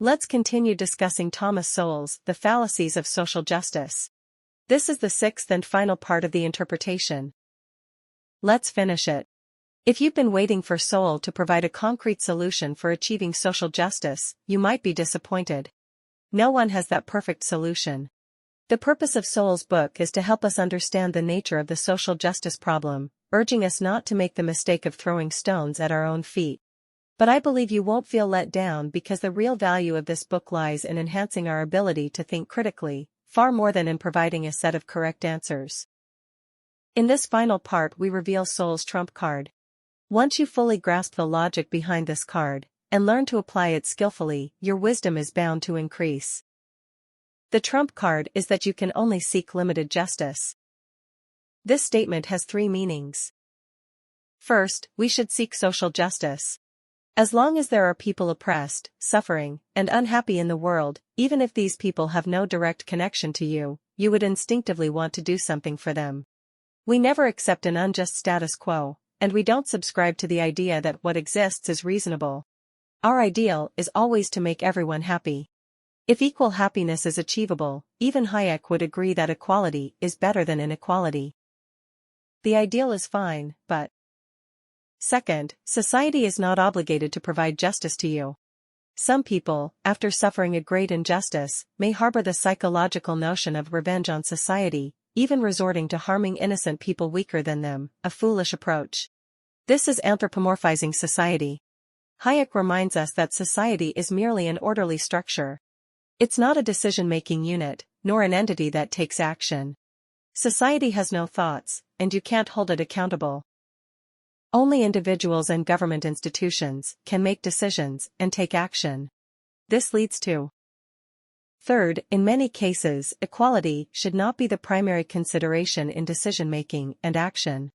Let's continue discussing Thomas Sowell's The Fallacies of Social Justice. This is the sixth and final part of the interpretation. Let's finish it. If you've been waiting for Sowell to provide a concrete solution for achieving social justice, you might be disappointed. No one has that perfect solution. The purpose of Sowell's book is to help us understand the nature of the social justice problem, urging us not to make the mistake of throwing stones at our own feet. But I believe you won't feel let down because the real value of this book lies in enhancing our ability to think critically, far more than in providing a set of correct answers. In this final part we reveal Sowell's trump card. Once you fully grasp the logic behind this card, and learn to apply it skillfully, your wisdom is bound to increase. The trump card is that you can only seek limited justice. This statement has three meanings. First, we should seek social justice. As long as there are people oppressed, suffering, and unhappy in the world, even if these people have no direct connection to you, you would instinctively want to do something for them. We never accept an unjust status quo, and we don't subscribe to the idea that what exists is reasonable. Our ideal is always to make everyone happy. If equal happiness is achievable, even Hayek would agree that equality is better than inequality. The ideal is fine, but second, society is not obligated to provide justice to you. Some people, after suffering a great injustice, may harbor the psychological notion of revenge on society, even resorting to harming innocent people weaker than them, a foolish approach. This is anthropomorphizing society. Hayek reminds us that society is merely an orderly structure. It's not a decision-making unit, nor an entity that takes action. Society has no thoughts, and you can't hold it accountable. Only individuals and government institutions can make decisions and take action. This leads to third, in many cases, equality should not be the primary consideration in decision-making and action.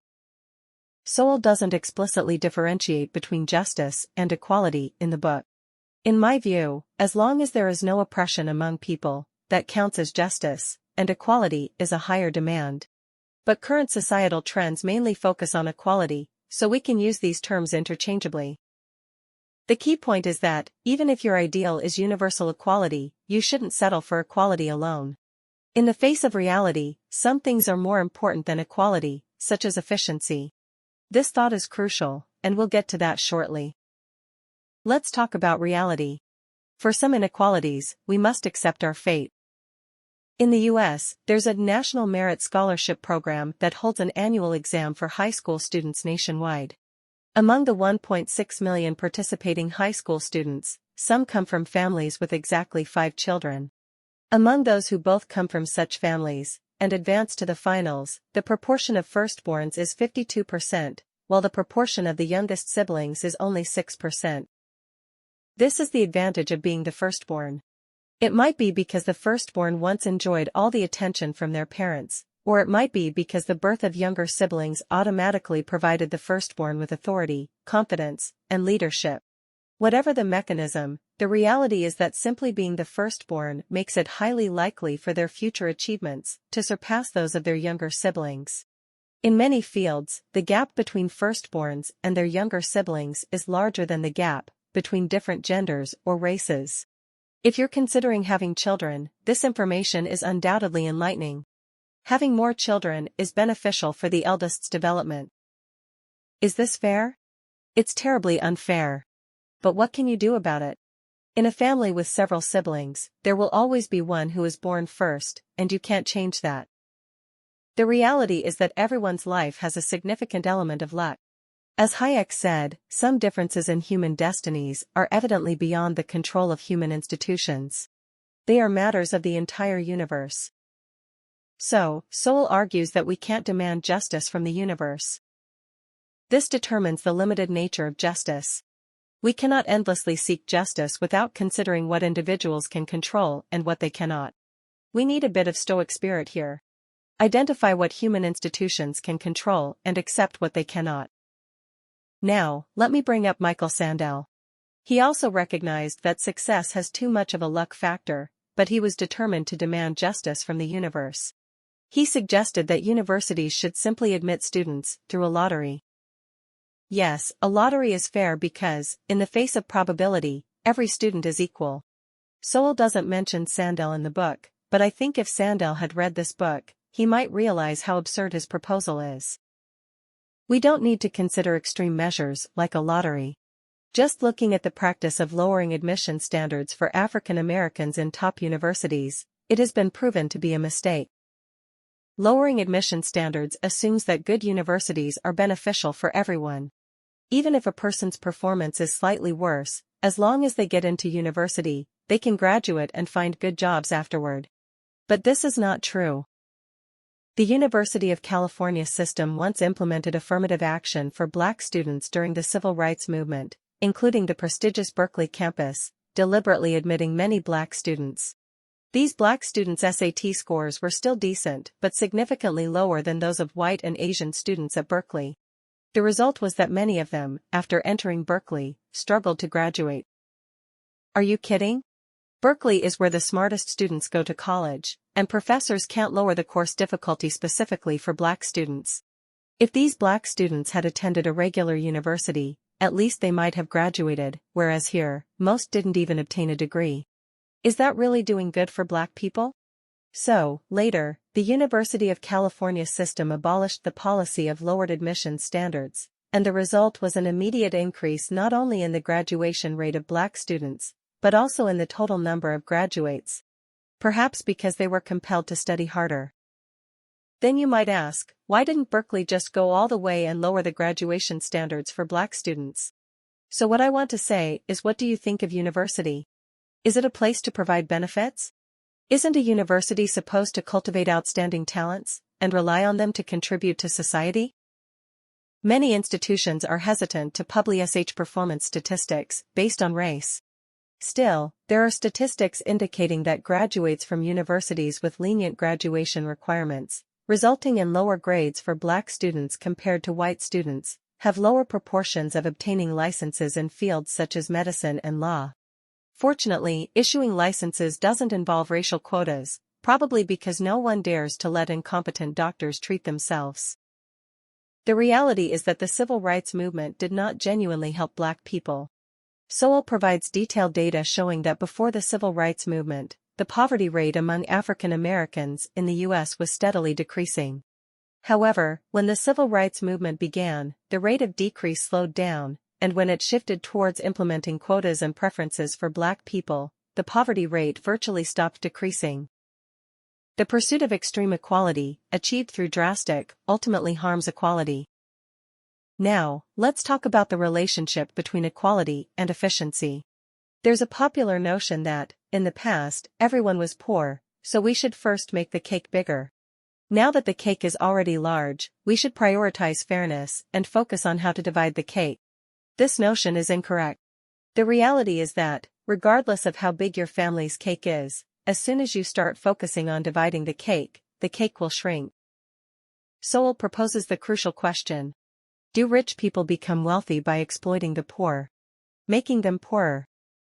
Sowell doesn't explicitly differentiate between justice and equality in the book. In my view, as long as there is no oppression among people, that counts as justice, and equality is a higher demand. But current societal trends mainly focus on equality, so we can use these terms interchangeably. The key point is that, even if your ideal is universal equality, you shouldn't settle for equality alone. In the face of reality, some things are more important than equality, such as efficiency. This thought is crucial, and we'll get to that shortly. Let's talk about reality. For some inequalities, we must accept our fate. In the U.S., there's a National Merit Scholarship Program that holds an annual exam for high school students nationwide. Among the 1.6 million participating high school students, some come from families with exactly 5 children. Among those who both come from such families, and advance to the finals, the proportion of firstborns is 52%, while the proportion of the youngest siblings is only 6%. This is the advantage of being the firstborn. It might be because the firstborn once enjoyed all the attention from their parents, or it might be because the birth of younger siblings automatically provided the firstborn with authority, confidence, and leadership. Whatever the mechanism, the reality is that simply being the firstborn makes it highly likely for their future achievements to surpass those of their younger siblings. In many fields, the gap between firstborns and their younger siblings is larger than the gap between different genders or races. If you're considering having children, this information is undoubtedly enlightening. Having more children is beneficial for the eldest's development. Is this fair? It's terribly unfair. But what can you do about it? In a family with several siblings, there will always be one who is born first, and you can't change that. The reality is that everyone's life has a significant element of luck. As Hayek said, some differences in human destinies are evidently beyond the control of human institutions. They are matters of the entire universe. So, Sowell argues that we can't demand justice from the universe. This determines the limited nature of justice. We cannot endlessly seek justice without considering what individuals can control and what they cannot. We need a bit of Stoic spirit here. Identify what human institutions can control and accept what they cannot. Now, let me bring up Michael Sandel. He also recognized that success has too much of a luck factor, but he was determined to demand justice from the universe. He suggested that universities should simply admit students through a lottery. Yes, a lottery is fair because, in the face of probability, every student is equal. Sowell doesn't mention Sandel in the book, but I think if Sandel had read this book, he might realize how absurd his proposal is. We don't need to consider extreme measures like a lottery. Just looking at the practice of lowering admission standards for African Americans in top universities, it has been proven to be a mistake. Lowering admission standards assumes that good universities are beneficial for everyone. Even if a person's performance is slightly worse, as long as they get into university, they can graduate and find good jobs afterward. But this is not true. The University of California system once implemented affirmative action for Black students during the Civil Rights Movement, including the prestigious Berkeley campus, deliberately admitting many Black students. These Black students' SAT scores were still decent but significantly lower than those of white and Asian students at Berkeley. The result was that many of them, after entering Berkeley, struggled to graduate. Are you kidding? Berkeley is where the smartest students go to college, and professors can't lower the course difficulty specifically for Black students. If these Black students had attended a regular university, at least they might have graduated, whereas here, most didn't even obtain a degree. Is that really doing good for Black people? So, later, the University of California system abolished the policy of lowered admission standards, and the result was an immediate increase not only in the graduation rate of Black students, but also in the total number of graduates. Perhaps because they were compelled to study harder. Then you might ask, why didn't Berkeley just go all the way and lower the graduation standards for Black students? So what I want to say is, what do you think of university? Is it a place to provide benefits? Isn't a university supposed to cultivate outstanding talents, and rely on them to contribute to society? Many institutions are hesitant to publish performance statistics based on race. Still, there are statistics indicating that graduates from universities with lenient graduation requirements, resulting in lower grades for Black students compared to white students, have lower proportions of obtaining licenses in fields such as medicine and law. Fortunately, issuing licenses doesn't involve racial quotas, probably because no one dares to let incompetent doctors treat themselves. The reality is that the civil rights movement did not genuinely help Black people. Sowell provides detailed data showing that before the civil rights movement, the poverty rate among African Americans in the U.S. was steadily decreasing. However, when the civil rights movement began, the rate of decrease slowed down, and when it shifted towards implementing quotas and preferences for Black people, the poverty rate virtually stopped decreasing. The pursuit of extreme equality, achieved through drastic, ultimately harms equality. Now, let's talk about the relationship between equality and efficiency. There's a popular notion that, in the past, everyone was poor, so we should first make the cake bigger. Now that the cake is already large, we should prioritize fairness and focus on how to divide the cake. This notion is incorrect. The reality is that, regardless of how big your family's cake is, as soon as you start focusing on dividing the cake will shrink. Sowell proposes the crucial question: do rich people become wealthy by exploiting the poor, making them poorer,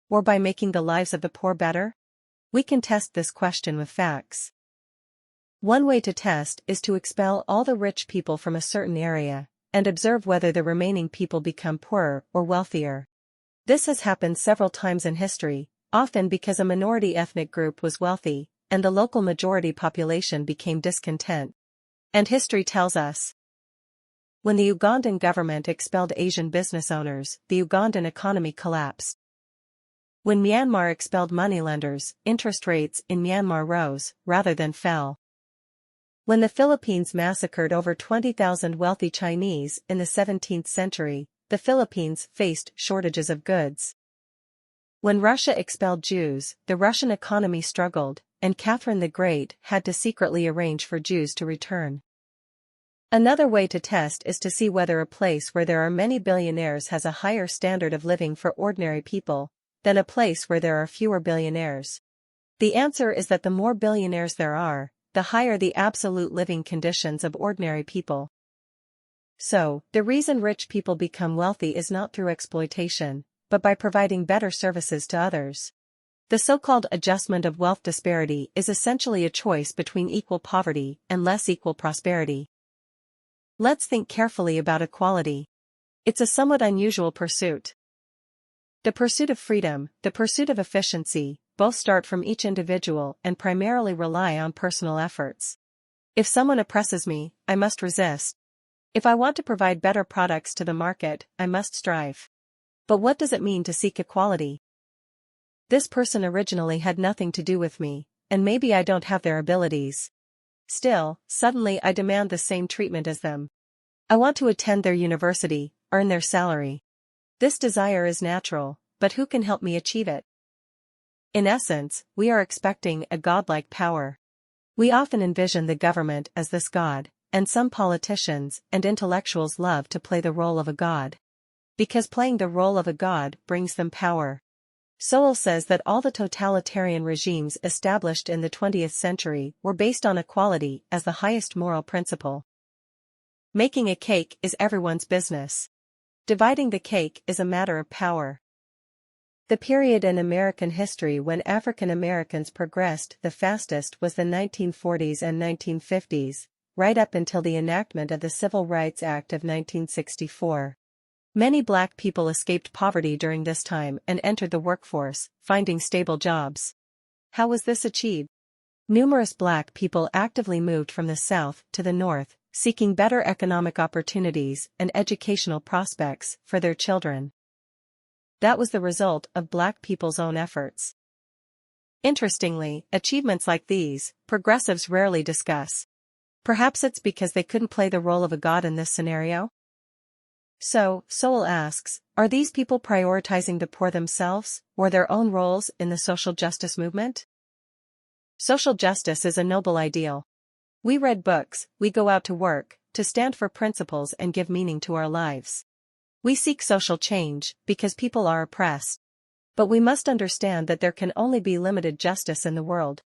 or by making the lives of the poor better? We can test this question with facts. One way to test is to expel all the rich people from a certain area, and observe whether the remaining people become poorer or wealthier. This has happened several times in history, often because a minority ethnic group was wealthy, and the local majority population became discontent. And history tells us, when the Ugandan government expelled Asian business owners, the Ugandan economy collapsed. When Myanmar expelled moneylenders, interest rates in Myanmar rose, rather than fell. When the Philippines massacred over 20,000 wealthy Chinese in the 17th century, the Philippines faced shortages of goods. When Russia expelled Jews, the Russian economy struggled, and Catherine the Great had to secretly arrange for Jews to return. Another way to test is to see whether a place where there are many billionaires has a higher standard of living for ordinary people than a place where there are fewer billionaires. The answer is that the more billionaires there are, the higher the absolute living conditions of ordinary people. So, the reason rich people become wealthy is not through exploitation, but by providing better services to others. The so-called adjustment of wealth disparity is essentially a choice between equal poverty and less equal prosperity. Let's think carefully about equality. It's a somewhat unusual pursuit. The pursuit of freedom, the pursuit of efficiency, both start from each individual and primarily rely on personal efforts. If someone oppresses me, I must resist. If I want to provide better products to the market, I must strive. But what does it mean to seek equality? This person originally had nothing to do with me, and maybe I don't have their abilities. Still, suddenly I demand the same treatment as them. I want to attend their university, earn their salary. This desire is natural, but who can help me achieve it? In essence, we are expecting a godlike power. We often envision the government as this god, and some politicians and intellectuals love to play the role of a god. Because playing the role of a god brings them power. Sowell says that all the totalitarian regimes established in the 20th century were based on equality as the highest moral principle. Making a cake is everyone's business. Dividing the cake is a matter of power. The period in American history when African Americans progressed the fastest was the 1940s and 1950s, right up until the enactment of the Civil Rights Act of 1964. Many Black people escaped poverty during this time and entered the workforce, finding stable jobs. How was this achieved? Numerous Black people actively moved from the South to the North, seeking better economic opportunities and educational prospects for their children. That was the result of Black people's own efforts. Interestingly, achievements like these, progressives rarely discuss. Perhaps it's because they couldn't play the role of a god in this scenario? So, Sowell asks, are these people prioritizing the poor themselves, or their own roles in the social justice movement? Social justice is a noble ideal. We read books, we go out to work, to stand for principles and give meaning to our lives. We seek social change, because people are oppressed. But we must understand that there can only be limited justice in the world.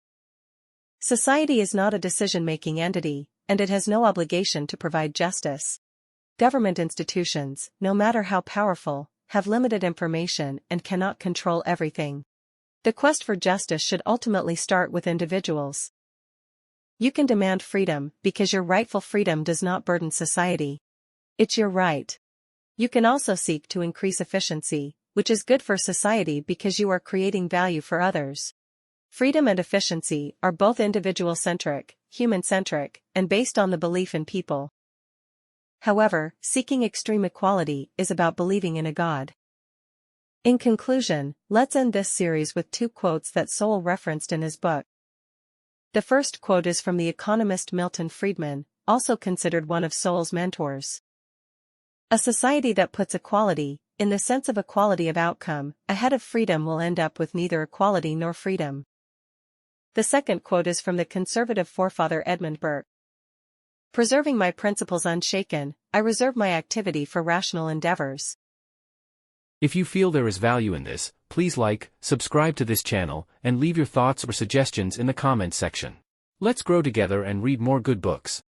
Society is not a decision-making entity, and it has no obligation to provide justice. Government institutions, no matter how powerful, have limited information and cannot control everything. The quest for justice should ultimately start with individuals. You can demand freedom because your rightful freedom does not burden society. It's your right. You can also seek to increase efficiency, which is good for society because you are creating value for others. Freedom and efficiency are both individual-centric, human-centric, and based on the belief in people. However, seeking extreme equality is about believing in a god. In conclusion, let's end this series with two quotes that Sowell referenced in his book. The first quote is from the economist Milton Friedman, also considered one of Sowell's mentors. A society that puts equality, in the sense of equality of outcome, ahead of freedom will end up with neither equality nor freedom. The second quote is from the conservative forefather Edmund Burke. Preserving my principles unshaken, I reserve my activity for rational endeavors. If you feel there is value in this, please like, subscribe to this channel, and leave your thoughts or suggestions in the comments section. Let's grow together and read more good books.